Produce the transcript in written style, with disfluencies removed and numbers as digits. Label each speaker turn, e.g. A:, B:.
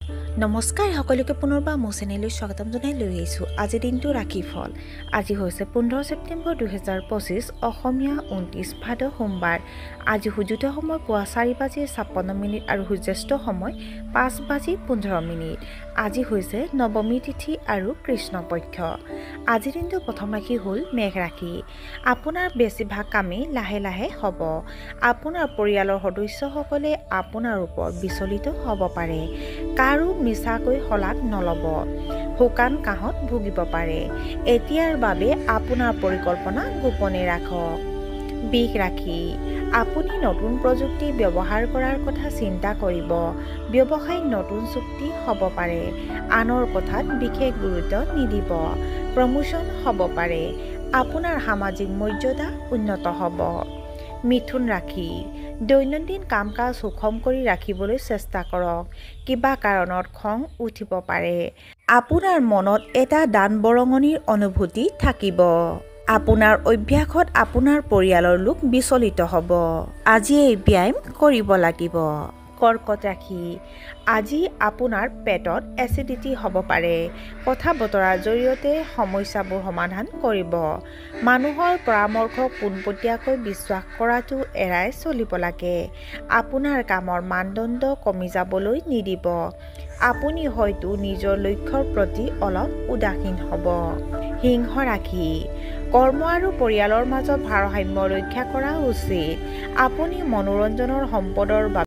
A: নমস্কাৰ সকলোকে পুনৰবাৰ মোৰ চেনেললৈ স্বাগতম জনাই লৈ আহিছোঁ আজি দিনটো ৰাখি ফল আজি হৈছে 15 ছেপ্টেম্বৰ 2025 অসমীয়া 29 ভাদ সোমবাৰ আজি সূৰ্যোদয় সময় পুৱা 4:56 আৰু সূৰ্যাস্ত সময় 5:15 আজি হৈছে নৱমী তিথি আৰু কৃষ্ণ পক্ষ আজি দিনটো প্ৰথম ৰাশি হ'ল মেঘ ৰাশি আপোনাৰ বেছিভাগ কামেই লাহে লাহে হ'ব আপোনাৰ পৰিয়ালৰ সদস্যসকলে আপোনাৰ ওপৰত বিচলিত হ'ব পাৰে কাৰো মিছাকৈ শলাগ নল'ব শুকান কাহত ভুগিব পাৰে এতিয়াৰ বাবে আপোনাৰ পৰিকল্পনা গোপনে ৰাখক বিষ ৰাখি আপুনি নতুন প্ৰযুক্তি ব্যৱহাৰ কৰাৰ কথা চিন্তা কৰিব ব্যৱসায়িক নতুন চুক্তি হ'ব পাৰে আনৰ কথাত বিশেষ গুৰুত্ব নিদিব প্ৰমোচন হ'ব পাৰে আপোনাৰ সামাজিক মৰ্যাদা উন্নত হ'ব মিথুন ৰাশি দৈনন্দিন কাম কাজ সুষম কৰি ৰাখিবলৈ চেষ্টা কৰক কিবা কাৰণত খং উঠিব পাৰে আপোনাৰ মনত এটা দান বৰঙণিৰ অনুভূতি থাকিব আপোনাৰ অভ্যাসত আপোনাৰ পৰিয়ালৰ লোক বিচলিত হ'ব আজি এই ব্যায়াম কৰিব লাগিব কৰ্কট ৰাশি আজি আপোনাৰ পেটত এচিডিটি হ'ব পাৰে কথা বতৰাৰ জৰিয়তে সমস্যাবোৰ সমাধান কৰিব মানুহৰ পৰামৰ্শক পোনপটীয়াকৈ বিশ্বাস কৰাটো এৰাই চলিব লাগে আপোনাৰ কামৰ মানদণ্ড কমি যাবলৈ নিদিব আপুনি হয়তো নিজৰ লক্ষ্যৰ প্ৰতি অলপ উদাসীন হ'ব সিংহ ৰাশি কৰ্ম আৰু পৰিয়ালৰ মাজত ভাৰসাম্য ৰক্ষা কৰা উচিত আপুনি মনোৰঞ্জনৰ সম্পদৰ বাবে